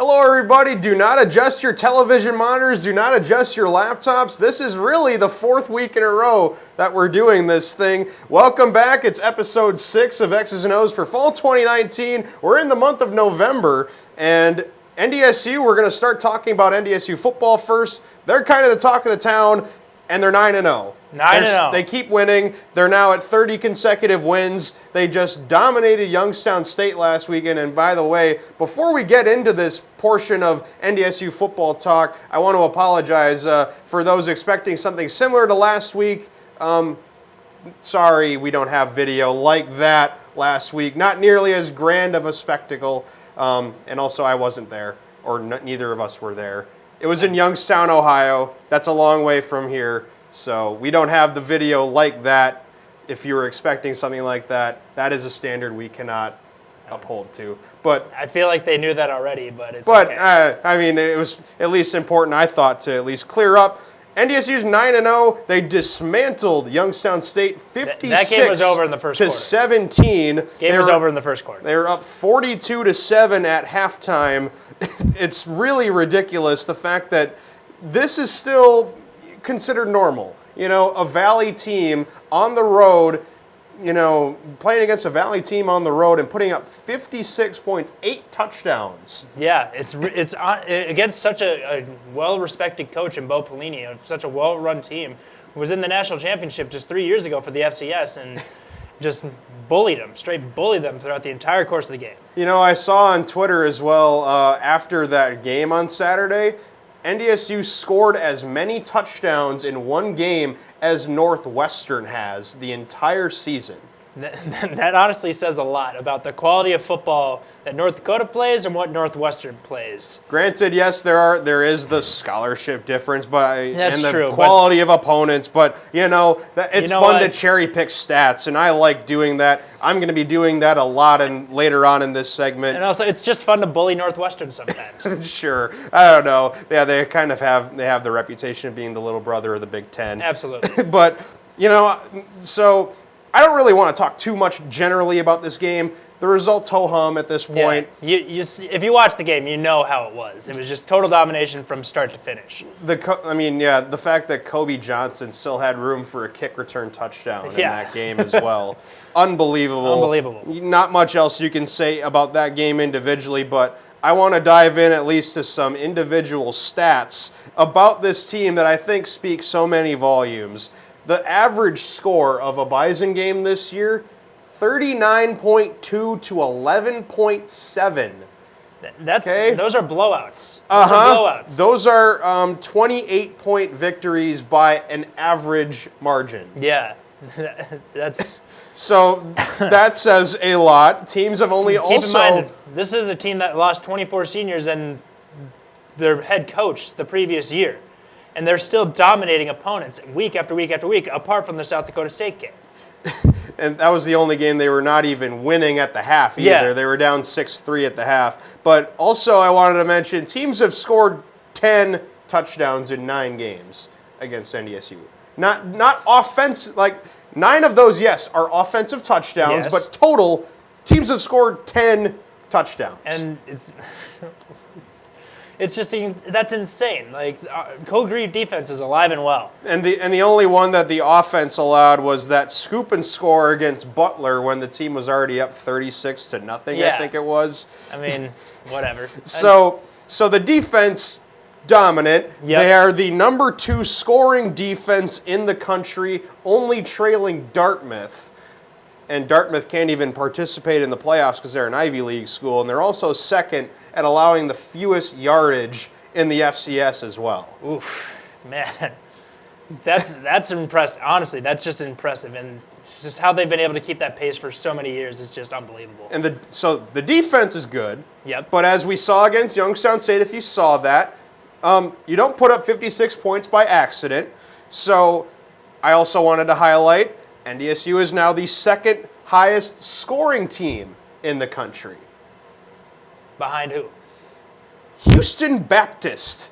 Hello, everybody. Do not adjust your television monitors. Do not adjust your laptops. This is really the fourth week in a row that we're doing this thing. Welcome back. It's episode 6 of X's and O's for fall 2019. We're in the month of November, and NDSU, we're going to start talking about NDSU football first. They're kind of the talk of the town, and they're 9-0. 9-0. They keep winning. They're now at 30 consecutive wins. They just dominated Youngstown State last weekend. And by the way, before we get into this portion of NDSU football talk, I want to apologize for those expecting something similar to last week. Sorry, we don't have video like that last week. Not nearly as grand of a spectacle. And also, I wasn't there, or neither of us were there. It was in Youngstown, Ohio. That's a long way from here. So we don't have the video like that. If you were expecting something like that, that is a standard we cannot uphold to. But I feel like they knew that already, but it's okay. I mean, it was at least important, I thought, to at least clear up. NDSU's 9-0. They dismantled Youngstown State 56 that game was over in the first to quarter. 17. Game was over in the first quarter. They were up 42-7 at halftime. It's really ridiculous, the fact that this is still considered normal. You know, a Valley team on the road, you know, playing against a Valley team on the road and putting up 56 points, 8 touchdowns. Yeah, it's against such a well-respected coach in Bo Pelini, of such a well-run team, who was in the national championship just 3 years ago for the FCS and just straight bullied them throughout the entire course of the game. You know, I saw on Twitter as well, after that game on Saturday, NDSU scored as many touchdowns in one game as Northwestern has the entire season. That honestly says a lot about the quality of football that North Dakota plays and what Northwestern plays. Granted, yes, there is the scholarship difference, and the true, quality of opponents. But you know, it's fun to what? cherry pick stats, and I like doing that. I'm going to be doing that a lot later on in this segment. And also, it's just fun to bully Northwestern sometimes. Sure, I don't know. Yeah, they kind of have the reputation of being the little brother of the Big Ten. Absolutely. But you know, so I don't really want to talk too much generally about this game. The results ho-hum at this point. Yeah. If you watch the game, you know how it was. It was just total domination from start to finish. The fact that Kobe Johnson still had room for a kick return touchdown in that game as well. Unbelievable. Unbelievable. Not much else you can say about that game individually, but I want to dive in at least to some individual stats about this team that I think speak so many volumes. The average score of a Bison game this year, 39.2 to 11.7. Those are blowouts. Those are 28-point victories by an average margin. Yeah, that's. So that says a lot. Teams have only Keep in mind, this is a team that lost 24 seniors and their head coach the previous year. And they're still dominating opponents week after week after week, apart from the South Dakota State game. And that was the only game they were not even winning at the half either. Yeah. They were down 6-3 at the half. But also I wanted to mention, teams have scored 10 touchdowns in 9 games against NDSU. Not offense, like 9 of those, yes, are offensive touchdowns, but total, teams have scored 10 touchdowns. And it's just, that's insane. Like, Code Green defense is alive and well. And the only one that the offense allowed was that scoop and score against Butler when the team was already up 36-0, I think it was. I mean, whatever. So the defense, dominant. Yep. They are the number 2 scoring defense in the country, only trailing Dartmouth. And Dartmouth can't even participate in the playoffs because they're an Ivy League school. And they're also second at allowing the fewest yardage in the FCS as well. Oof, man. That's impressive. Honestly, that's just impressive. And just how they've been able to keep that pace for so many years is just unbelievable. And so the defense is good. Yep. But as we saw against Youngstown State, if you saw that, you don't put up 56 points by accident. So I also wanted to highlight NDSU is now the second highest scoring team in the country. Behind who? Houston Baptist.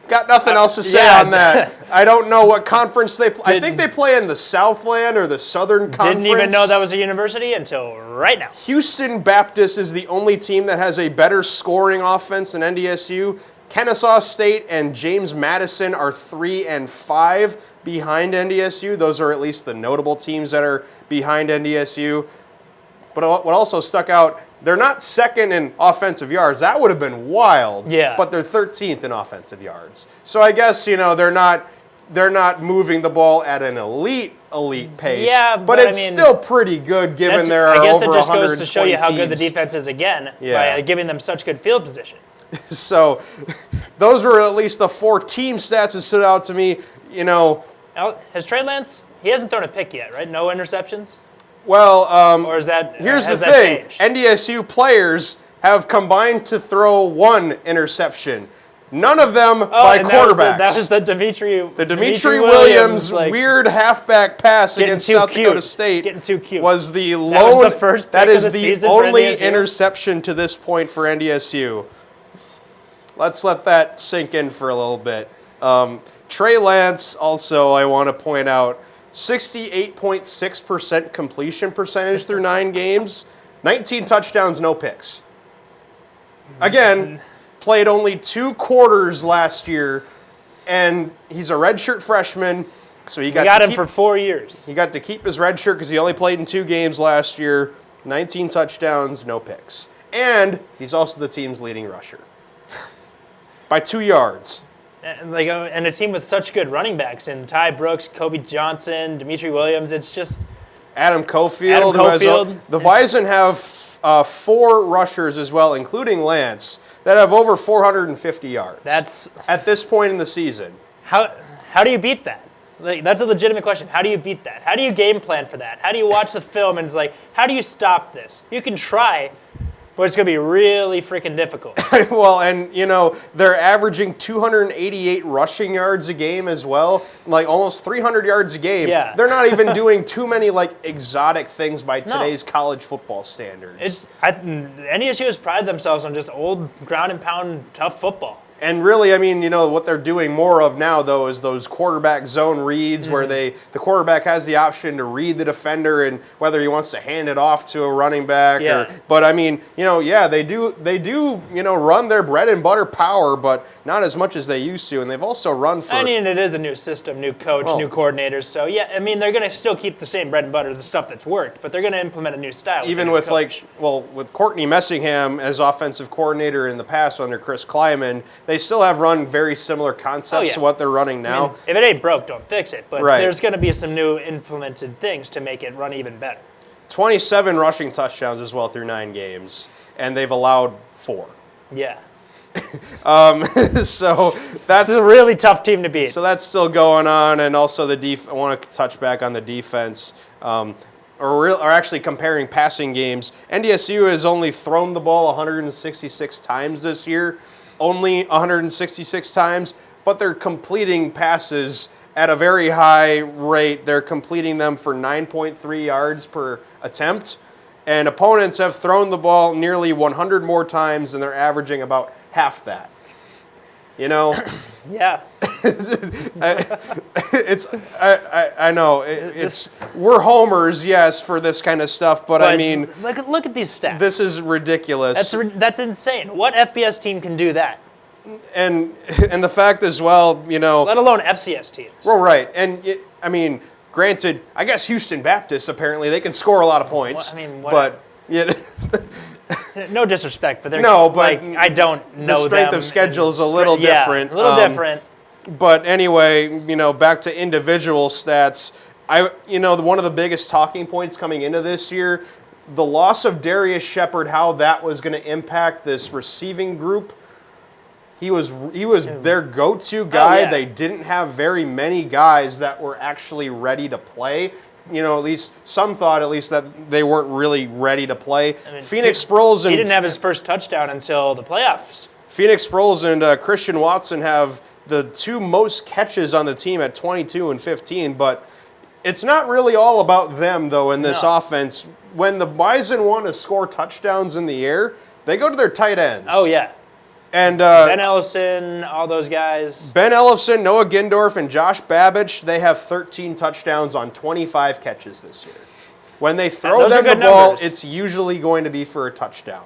Got nothing else to say on that. I don't know what conference they play. I think they play in the Southland or the Southern Conference. Didn't even know that was a university until right now. Houston Baptist is the only team that has a better scoring offense than NDSU. Kennesaw State and James Madison are 3 and 5 behind NDSU. Those are at least the notable teams that are behind NDSU. But what also stuck out, they're not second in offensive yards. That would have been wild. Yeah. But they're 13th in offensive yards. So I guess, they're not moving the ball at an elite pace. Yeah, but it's still pretty good given there are over 120 I guess that just goes to show you how good the teams. defense is again by giving them such good field position. So those were at least the 4 team stats that stood out to me. Has Trey Lance, he hasn't thrown a pick yet, right? No interceptions? Well, or is that here's the that thing. changed? NDSU players have combined to throw 1 interception. None of them by quarterbacks. That was the Dimitri Williams weird halfback pass against South Dakota State. Getting too cute. Was the lone. That was the first pick that of is the the season for only NDSU. interception to this point for NDSU. Let's let that sink in for a little bit. Trey Lance, also, I want to point out, 68.6% completion percentage through 9 games, 19 touchdowns, no picks. Again, played only 2 quarters last year, and he's a redshirt freshman, so he got him for 4 years. He got to keep his red shirt because he only played in 2 games last year, 19 touchdowns, no picks. And he's also the team's leading rusher by 2 yards. And a team with such good running backs in Ty Brooks, Kobe Johnson, Dimitri Williams. It's just Adam Cofield. The Bison have 4 rushers as well, including Lance, that have over 450 yards. That's at this point in the season. How do you beat that? That's a legitimate question. How do you beat that? How do you game plan for that? How do you watch the film and how do you stop this? You can try, but it's going to be really freaking difficult. Well, and, they're averaging 288 rushing yards a game as well, almost 300 yards a game. Yeah. They're not even doing too many, exotic things by today's college football standards. NDSU has prided themselves on just old ground and pound tough football. And really, what they're doing more of now, though, is those quarterback zone reads where the quarterback has the option to read the defender and whether he wants to hand it off to a running back. Yeah. They do run their bread and butter power, but not as much as they used to. And they've also run for... it is a new system, new coach, new coordinators. So, they're going to still keep the same bread and butter, the stuff that's worked, but they're going to implement a new style. Even with, with Courtney Messingham as offensive coordinator in the past under Chris Kleiman, they still have run very similar concepts to what they're running now. If it ain't broke, don't fix it. But right. There's going to be some new implemented things to make it run even better. 27 rushing touchdowns as well through 9 games, and they've allowed 4. Yeah. So that's a really tough team to beat. So that's still going on, and also I want to touch back on the defense. Or actually comparing passing games. NDSU has only thrown the ball 166 times this year. Only 166 times, but they're completing passes at a very high rate. They're completing them for 9.3 yards per attempt, and opponents have thrown the ball nearly 100 more times, and they're averaging about half that. Yeah. I know we're homers, yes, for this kind of stuff, but look at these stats. This is ridiculous. That's insane. What FBS team can do that? And the fact as well, let alone FCS teams. Well, right, and granted, I guess Houston Baptist apparently they can score a lot of points. But no disrespect, but I don't know the strength them of schedule is a little different. A little different. But anyway, back to individual stats. One of the biggest talking points coming into this year, the loss of Darius Shepard, how that was going to impact this receiving group. He was their go-to guy. Oh, yeah. They didn't have very many guys that were actually ready to play. At least some thought that they weren't really ready to play. Phoenix Sproles he didn't have his first touchdown until the playoffs. Phoenix Sproles and Christian Watson have the 2 most catches on the team at 22 and 15, but it's not really all about them, though, in this offense. When the Bison want to score touchdowns in the air, they go to their tight ends. Oh, yeah. And Ben Ellison, all those guys. Ben Ellison, Noah Gindorf, and Josh Babbage, they have 13 touchdowns on 25 catches this year. When they throw them the ball, numbers. It's usually going to be for a touchdown.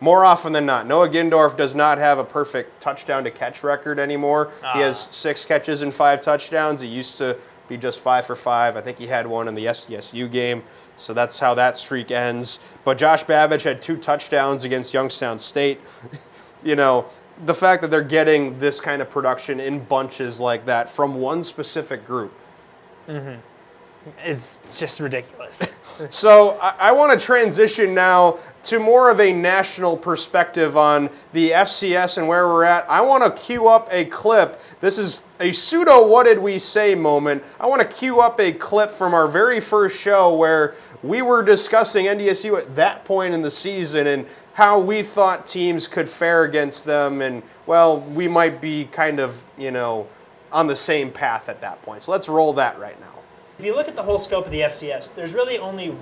More often than not. Noah Gindorf does not have a perfect touchdown-to-catch record anymore. He has 6 catches and 5 touchdowns. He used to be just 5 for 5. I think he had one in the NDSU game. So that's how that streak ends. But Josh Babbage had 2 touchdowns against Youngstown State. You know, the fact that they're getting this kind of production in bunches like that from one specific group. Mm-hmm. It's just ridiculous. So I want to transition now to more of a national perspective on the FCS and where we're at. I want to cue up a clip. This is a pseudo what did we say moment. I want to cue up a clip from our very first show where we were discussing NDSU at that point in the season and how we thought teams could fare against them. And, well, we might be kind of, you know, on the same path at that point. So let's roll that right now. If you look at the whole scope of the FCS, there's really only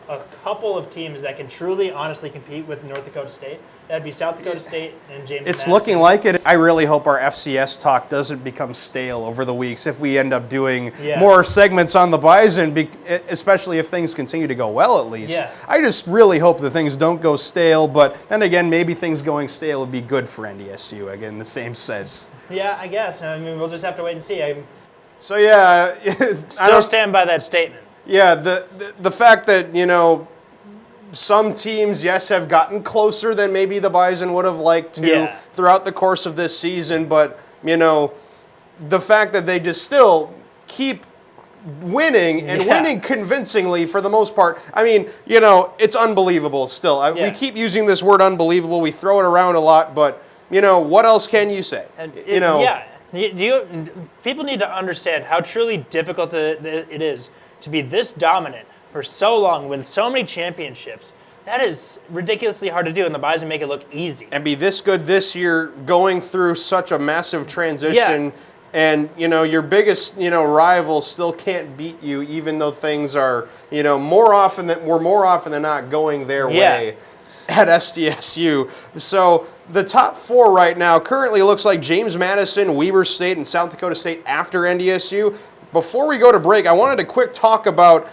a couple of teams that can truly, honestly compete with North Dakota State. That'd be South Dakota State and James It's Madison. looking like it. I really hope our FCS talk doesn't become stale over the weeks if we end up doing more segments on the Bison, especially if things continue to go well at least. Yeah. I just really hope that things don't go stale, but then again, maybe things going stale would be good for NDSU, again, in the same sense. Yeah, I guess. I mean, we'll just have to wait and see. So yeah, Still stand by that statement. Yeah, the fact that, you know, some teams, yes, have gotten closer than maybe the Bison would have liked to throughout the course of this season, but, you know, the fact that they just still keep winning and winning convincingly for the most part. I mean, you know, it's unbelievable still. We keep using this word unbelievable. We throw it around a lot, but, you know, what else can you say? You know. People need to understand how truly difficult it is to be this dominant for so long, win so many championships. That is ridiculously hard to do, and the Bison make it look easy. And be this good this year, going through such a massive transition, and, you know, your biggest, you know, rival still can't beat you, even though things are, you know, more often than not going their way at SDSU. So the top 4 right now currently looks like James Madison, Weber State, and South Dakota State after NDSU. Before we go to break, I wanted to quick talk about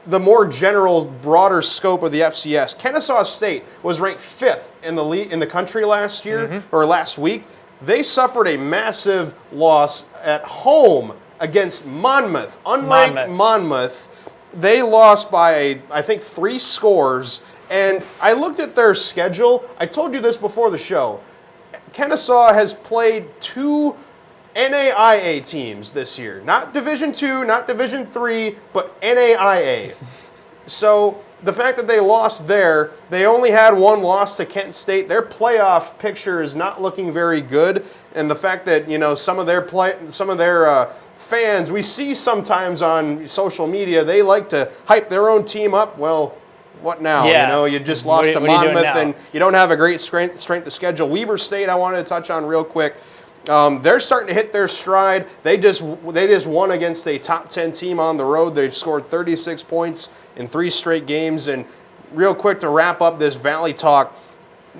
the more general, broader scope of the FCS. Kennesaw State was ranked 5th in the country last year, or last week. They suffered a massive loss at home against Monmouth. Unlike Monmouth, they lost by, I think, 3 scores. And I looked at their schedule. I told you this before the show. Kennesaw has played 2 NAIA teams this year. Not Division II, not Division III, but NAIA. So the fact that they lost there, they only had 1 loss to Kent State. Their playoff picture is not looking very good. And the fact that, you know, some of their fans, we see sometimes on social media, they like to hype their own team up. Well, what now? Yeah. You know, you just lost to Monmouth and you don't have a great strength of schedule. Weber State, I wanted to touch on real quick. They're starting to hit their stride. They just won against a top 10 team on the road. They've scored 36 points in 3 straight games. And real quick to wrap up this Valley talk,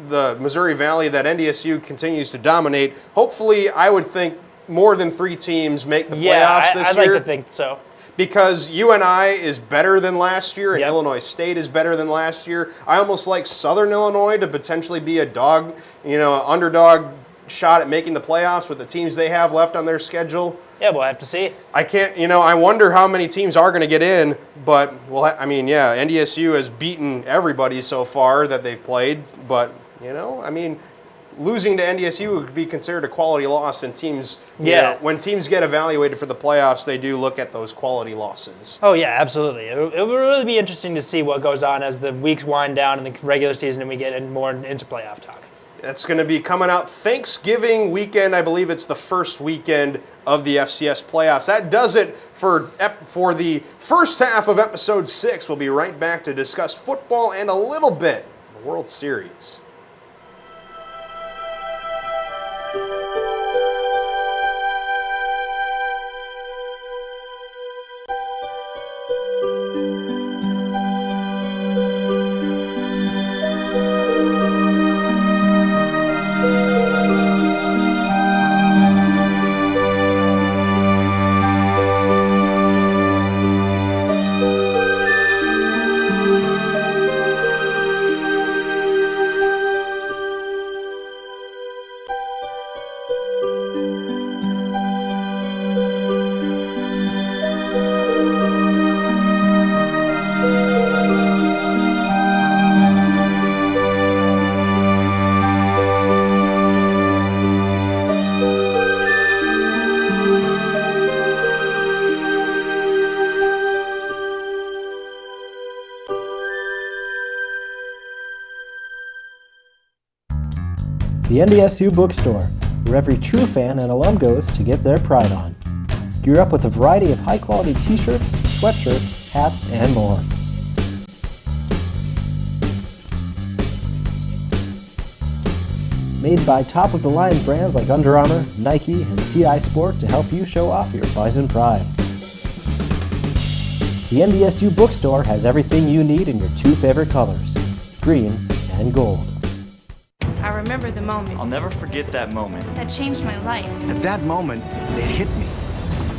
the Missouri Valley that NDSU continues to dominate. Hopefully, I would think more than 3 teams make the playoffs this year. I'd like to think so. Because UNI is better than last year and Illinois State is better than last year. I almost like Southern Illinois to potentially be a underdog shot at making the playoffs with the teams they have left on their schedule. Yeah, we'll have to see. I wonder how many teams are going to get in, but, NDSU has beaten everybody so far that they've played, but, losing to NDSU would be considered a quality loss, and teams, when teams get evaluated for the playoffs, they do look at those quality losses. Oh, yeah, absolutely. It will really be interesting to see what goes on as the weeks wind down in the regular season and we get more into playoff talk. That's going to be coming out Thanksgiving weekend. I believe it's the first weekend of the FCS playoffs. That does it for the first half of episode 6. We'll be right back to discuss football and a little bit of the World Series. The NDSU Bookstore, where every true fan and alum goes to get their pride on. Gear up with a variety of high-quality t-shirts, sweatshirts, hats, and more. Made by top-of-the-line brands like Under Armour, Nike, and CI Sport to help you show off your Bison pride. The NDSU Bookstore has everything you need in your two favorite colors, green and gold. I remember the moment I'll never forget that moment. that changed my life. At that moment, it hit me.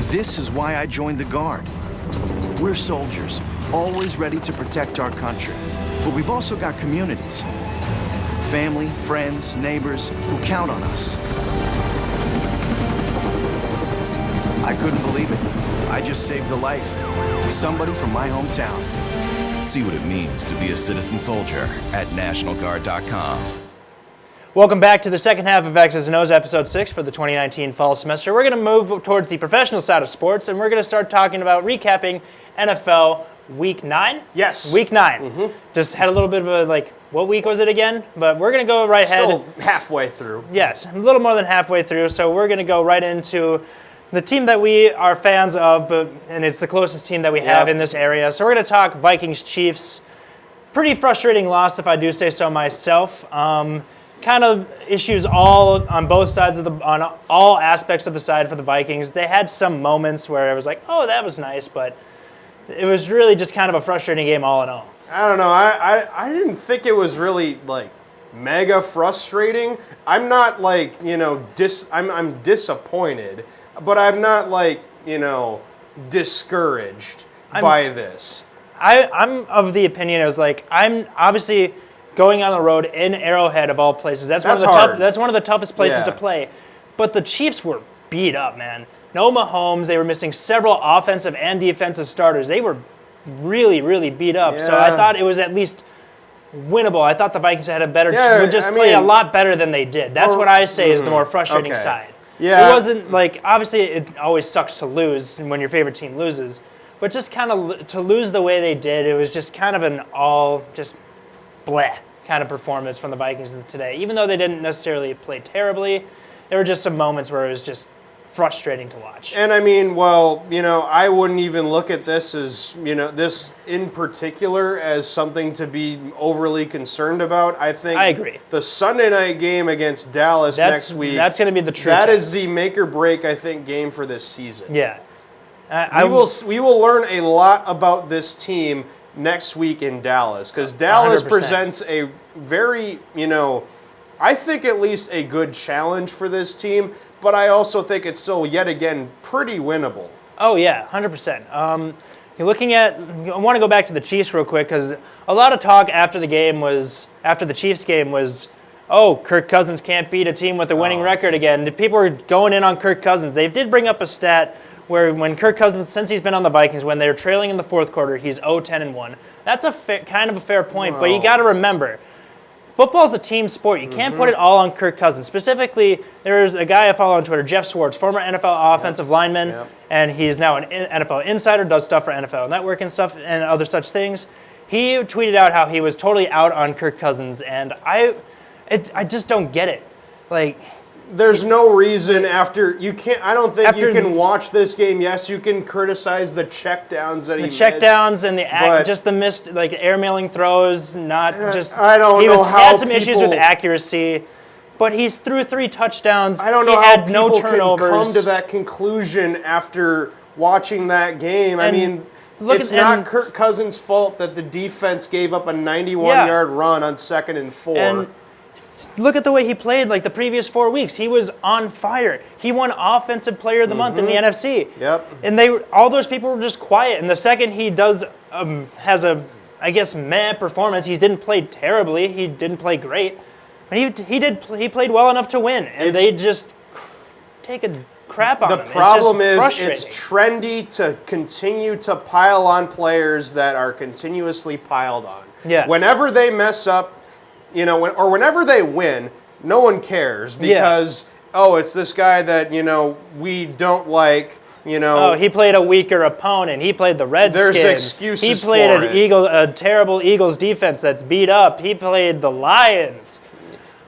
This is why I joined the Guard. We're soldiers, always ready to protect our country. But we've also got communities. Family, friends, neighbors who count on us. I couldn't believe it. I just saved a life. Somebody from my hometown. See what it means to be a citizen soldier at NationalGuard.com. Welcome back to the second half of X's and O's episode 6 for the 2019 fall semester. We're going to move towards the professional side of sports, and we're going to start talking about recapping NFL Week 9? Yes. Week 9. Just had a little bit of a, what week was it again? But we're going to go right ahead. Still halfway through. Yes, a little more than halfway through, so we're going to go right into the team that we are fans of, and it's the closest team that we have in this area. So we're going to talk Vikings-Chiefs. Pretty frustrating loss, if I do say so myself. Kind of issues all on both sides on all aspects of the side for the Vikings. They had some moments where it was like, oh, that was nice, but it was really just kind of a frustrating game all in all. I don't know. I didn't think it was really mega frustrating. I'm not I'm disappointed, but I'm not discouraged by this. I'm of the opinion it was I'm obviously going on the road in Arrowhead of all places. That's one of the toughest places to play. But the Chiefs were beat up, man. No Mahomes. They were missing several offensive and defensive starters. They were really, really beat up. Yeah. So I thought it was at least winnable. I thought the Vikings had a better would just play a lot better than they did. That's what I say is the more frustrating side. Yeah. It wasn't obviously it always sucks to lose when your favorite team loses, but just kind of to lose the way they did, it was just kind of an all just bleh kind of performance from the Vikings today. Even though they didn't necessarily play terribly, there were just some moments where it was just frustrating to watch. And I wouldn't even look at this as, this in particular as something to be overly concerned about. I agree. The Sunday night game against Dallas next week, that's going to be the true That test. is the make or break, I think, game for this season. Yeah. We will learn a lot about this team next week in Dallas, because Dallas 100%. presents a very, I think at least a good challenge for this team, but I also think it's still, yet again, pretty winnable. Oh, yeah, 100%. You're looking at, I want to go back to the Chiefs real quick, because a lot of talk after the Chiefs game was, oh, Kirk Cousins can't beat a team with a winning record again. People were going in on Kirk Cousins. They did bring up a stat where when Kirk Cousins, since he's been on the Vikings, when they're trailing in the fourth quarter, he's 0-10-1. That's kind of a fair point, but you got to remember, football's a team sport. You can't put it all on Kirk Cousins. Specifically, there's a guy I follow on Twitter, Jeff Swartz, former NFL offensive lineman, and he's now an NFL insider, does stuff for NFL Network and stuff and other such things. He tweeted out how he was totally out on Kirk Cousins, and I just don't get it. There's no reason I don't think you can watch this game. Yes, you can criticize the checkdowns that he missed. The checkdowns and just the missed, airmailing throws, I don't know how he had some issues with accuracy, but he's threw 3 touchdowns. I don't know he how had no people turnovers. can come to that conclusion after watching that game. It's not Kirk Cousins' fault that the defense gave up a 91-yard run on 2nd and 4. And look at the way he played the previous 4 weeks. He was on fire. He won Offensive Player of the Month in the NFC. Yep. And all those people were just quiet. And the second he has a, meh performance, he didn't play terribly. He didn't play great. But he played well enough to win. And they just take a crap on him. The problem is it's trendy to continue to pile on players that are continuously piled on. Yeah. Whenever they mess up, whenever they win, no one cares because, it's this guy that, we don't like, Oh, he played a weaker opponent. He played the Redskins. There's excuses He played for a terrible Eagles defense that's beat up. He played the Lions.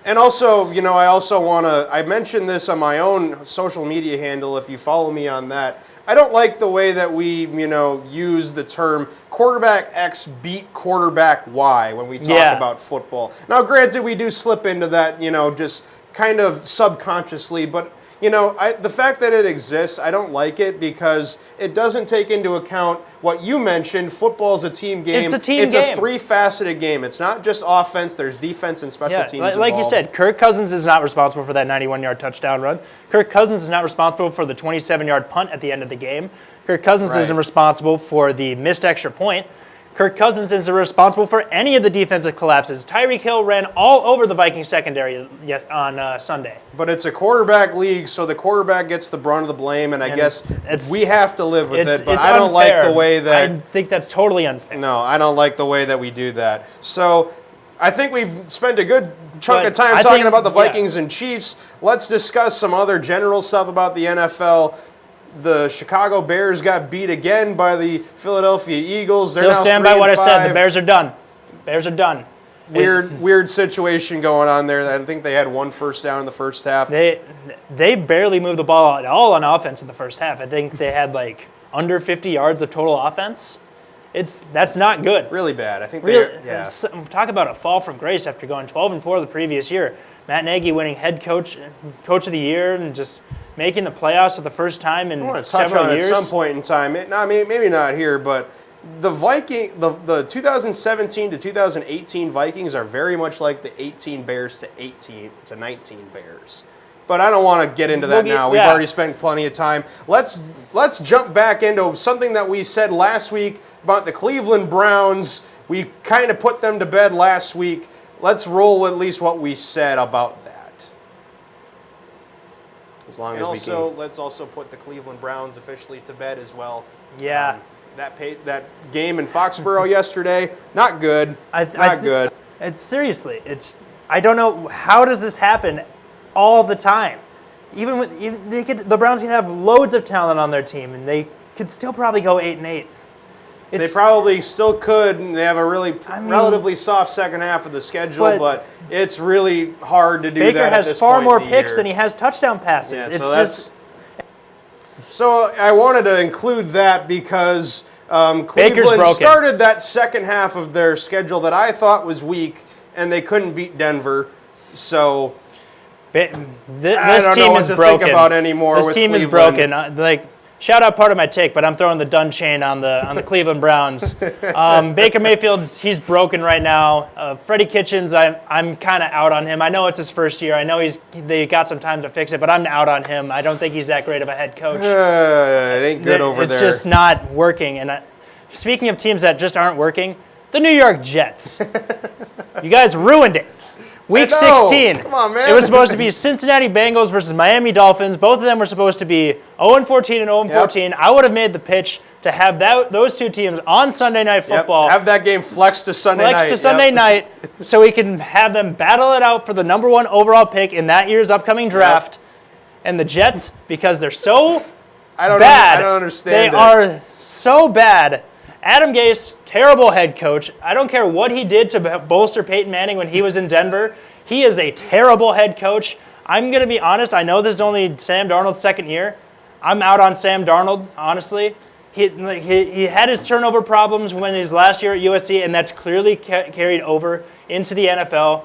And also, I also want to, I mentioned this on my own social media handle, if you follow me on that. I don't like the way that we, use the term quarterback X beat quarterback Y when we talk about football. Now, granted, we do slip into that, just kind of subconsciously, but the fact that it exists, I don't like it because it doesn't take into account what you mentioned. Football's a team game. It's a team It's game. a three-faceted game. It's not just offense. There's defense and special teams involved. Like you said, Kirk Cousins is not responsible for that 91-yard touchdown run. Kirk Cousins is not responsible for the 27-yard punt at the end of the game. Kirk Cousins isn't responsible for the missed extra point. Kirk Cousins isn't responsible for any of the defensive collapses. Tyreek Hill ran all over the Vikings secondary on Sunday. But it's a quarterback league, so the quarterback gets the brunt of the blame, and I guess we have to live with it. But I don't like the way that... I think that's totally unfair. No, I don't like the way that we do that. So I think we've spent a good chunk of time talking about the Vikings and Chiefs. Let's discuss some other general stuff about the NFL. The Chicago Bears got beat again by the Philadelphia Eagles. They're Still now stand by what I 3-5. said. The Bears are done. Bears are done. Weird situation going on there. I think they had one first down in the first half. They barely moved the ball at all on offense in the first half. I think they had under 50 yards of total offense. That's not good. Really bad. I think Talk about a fall from grace after going 12-4 the previous year. Matt Nagy winning head coach of the year, and just making the playoffs for the first time in several years. I want to touch on it at some point in time. Maybe not here, but the 2017 to 2018 Vikings are very much like the 18 Bears to 19 Bears. But I don't want to get into that now. We've already spent plenty of time. Let's jump back into something that we said last week about the Cleveland Browns. We kind of put them to bed last week. Let's roll at least what we said about that. As long as we can. Let's also put the Cleveland Browns officially to bed as well. Yeah. That game in Foxborough yesterday, not good. Not good. Seriously, I don't know, how does this happen all the time? The Browns can have loads of talent on their team, and they could still probably go 8-8. They probably still could, and they have a relatively soft second half of the schedule, but it's really hard to do Baker that at this point. Baker has far more in the picks year. than he has touchdown passes. Yeah, So I wanted to include that because Cleveland started that second half of their schedule that I thought was weak, and they couldn't beat Denver. So this I don't know what to think about anymore. This team is broken. Shout out part of my take, but I'm throwing the done chain on the Cleveland Browns. Baker Mayfield, he's broken right now. Freddie Kitchens, I'm kind of out on him. I know it's his first year. I know they got some time to fix it, but I'm out on him. I don't think he's that great of a head coach. It ain't good over there. It's just not working. And speaking of teams that just aren't working, the New York Jets. You guys ruined it. Week 16. Come on, man. It was supposed to be Cincinnati Bengals versus Miami Dolphins. Both of them were supposed to be 0-14 and 0-14. Yep. I would have made the pitch to have those two teams on Sunday Night Football. Have that game flexed to Sunday night. So we can have them battle it out for the number 1 overall pick in that year's upcoming draft. And the Jets, because they're so bad. I don't understand They are so bad. Adam Gase, terrible head coach. I don't care what he did to bolster Peyton Manning when he was in Denver. He is a terrible head coach. I'm going to be honest. I know this is only Sam Darnold's second year. I'm out on Sam Darnold, honestly. He had his turnover problems when his last year at USC, and that's clearly carried over into the NFL.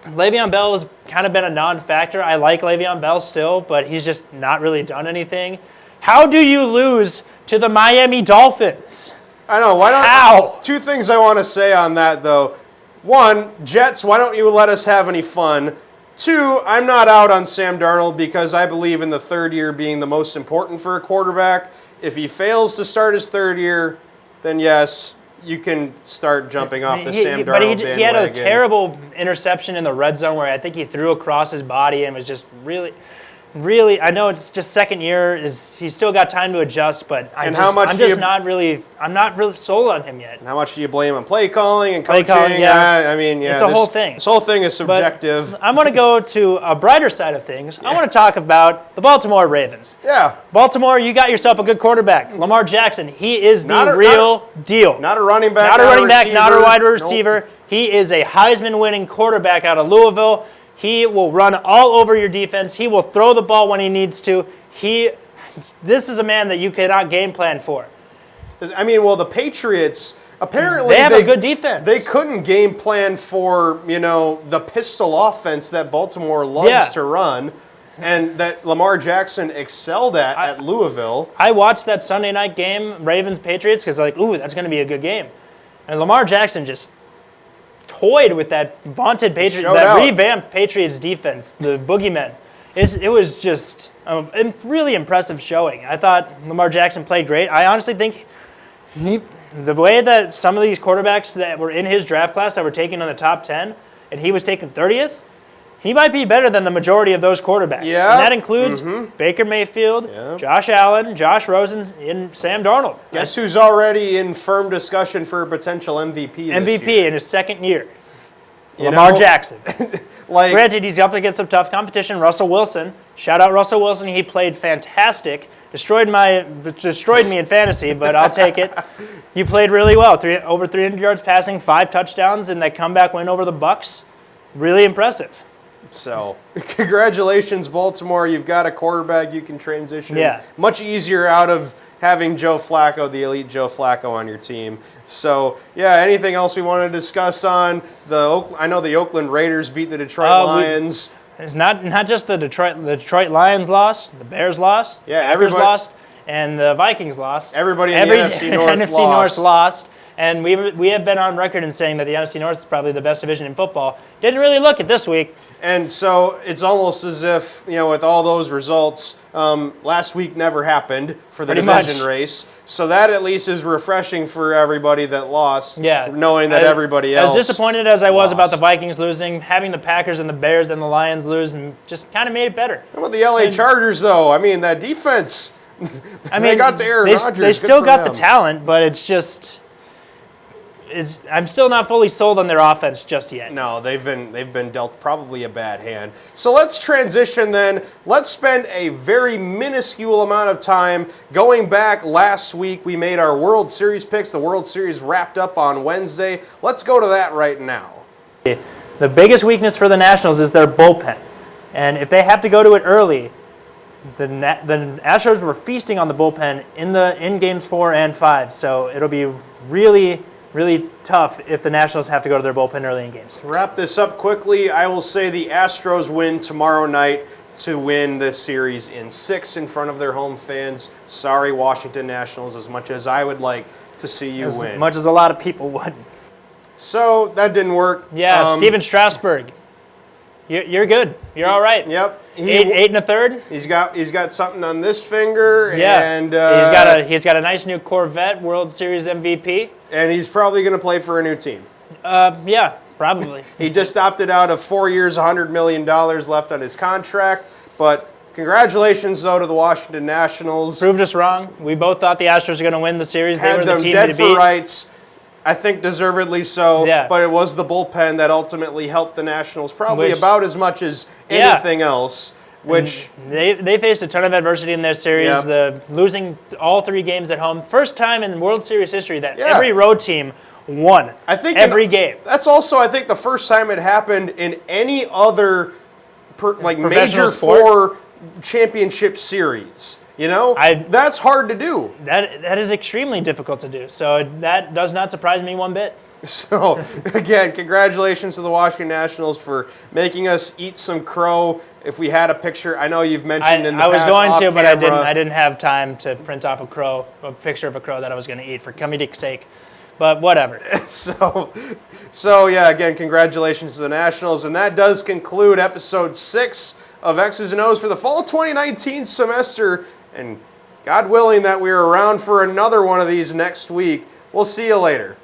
Le'Veon Bell has kind of been a non-factor. I like Le'Veon Bell still, but he's just not really done anything. How do you lose to the Miami Dolphins? I know. How? Two things I want to say on that, though. One, Jets, why don't you let us have any fun? Two, I'm not out on Sam Darnold because I believe in the third year being the most important for a quarterback. If he fails to start his third year, then yes, you can start jumping off the Sam Darnold bandwagon. But he had a terrible interception in the red zone where I think he threw across his body and was just really, I know it's just second year. He's still got time to adjust, but I'm not really sold on him yet. And how much do you blame on play calling and coaching? It's a whole thing. This whole thing is subjective. But I'm going to go to a brighter side of things. I want to talk about the Baltimore Ravens. Yeah. Baltimore, you got yourself a good quarterback. Lamar Jackson, he is the real deal. Not a running back, not a wide receiver. Nope. He is a Heisman-winning quarterback out of Louisville. He will run all over your defense. He will throw the ball when he needs to. This is a man that you cannot game plan for. I mean, well, the Patriots, apparently they have a good defense. They couldn't game plan for, the pistol offense that Baltimore loves to run and that Lamar Jackson excelled at Louisville. I watched that Sunday night game, Ravens-Patriots, because that's going to be a good game. And Lamar Jackson just toyed with that vaunted revamped Patriots defense, the boogeymen. It was just a really impressive showing. I thought Lamar Jackson played great. I honestly think the way that some of these quarterbacks that were in his draft class that were taken in the top 10, and he was taken 30th, he might be better than the majority of those quarterbacks. Yeah. And that includes Baker Mayfield, Josh Allen, Josh Rosen, and Sam Darnold. Guess who's already in firm discussion for a potential MVP this year? In his second year. Lamar Jackson. Granted, he's up against some tough competition. Russell Wilson. Shout out Russell Wilson. He played fantastic. Destroyed me in fantasy, but I'll take it. You played really well. Over 300 yards passing, 5 touchdowns, and that comeback win over the Bucs. Really impressive. So, congratulations, Baltimore. You've got a quarterback you can transition much easier out of having Joe Flacco, the elite Joe Flacco, on your team. So, anything else we want to discuss on I know the Oakland Raiders beat the Detroit Lions. It's not just the Detroit Lions lost, the Bears lost, Packers lost, and the Vikings lost. Everybody in the NFC North lost. And we have been on record in saying that the NFC North is probably the best division in football. Didn't really look at this week. And so it's almost as if, with all those results, last week never happened for the division race. So that at least is refreshing for everybody that lost, knowing that everybody else As disappointed as I was lost. about the Vikings losing, having the Packers and the Bears and the Lions lose just kind of made it better. How about the LA Chargers, though? I mean, that defense, they got to Aaron Rodgers. They still got the talent, but it's just... I'm still not fully sold on their offense just yet. No, they've been dealt probably a bad hand. So let's transition then. Let's spend a very minuscule amount of time going back last week. We made our World Series picks. The World Series wrapped up on Wednesday. Let's go to that right now. The biggest weakness for the Nationals is their bullpen. And if they have to go to it early, the Astros were feasting on the bullpen in games 4 and 5. So it'll be really tough if the Nationals have to go to their bullpen early in games. To wrap this up quickly, I will say the Astros win tomorrow night to win this series in 6 in front of their home fans. Sorry, Washington Nationals, as much as I would like to see you win. As much as a lot of people would. So that didn't work. Yeah, Steven Strasburg. You're good. You're all right. Yep. 8 1/3. He's got something on this finger. Yeah. And he's got a nice new Corvette, World Series MVP. And he's probably going to play for a new team. Yeah, probably. He just opted out of 4 years, $100 million left on his contract. But congratulations, though, to the Washington Nationals. Proved us wrong. We both thought the Astros were going to win the series. They Had were the them team dead to for beat. rights. I think deservedly so. Yeah. But it was the bullpen that ultimately helped the Nationals probably about as much as anything else. Which they faced a ton of adversity in their series. Losing all 3 games at home. First time in World Series history that every road team won every game. That's also, I think, the first time it happened in any other major sport? 4 championship series. That's hard to do. That is extremely difficult to do. So that does not surprise me one bit. So, again, congratulations to the Washington Nationals for making us eat some crow. If we had a picture, I know you've mentioned in the past I was going to, but camera. I didn't have time to print off a picture of a crow that I was going to eat for comedic sake. But whatever. So yeah, again, congratulations to the Nationals. And that does conclude episode 6 of X's and O's for the fall 2019 semester. And God willing that we're around for another one of these next week. We'll see you later.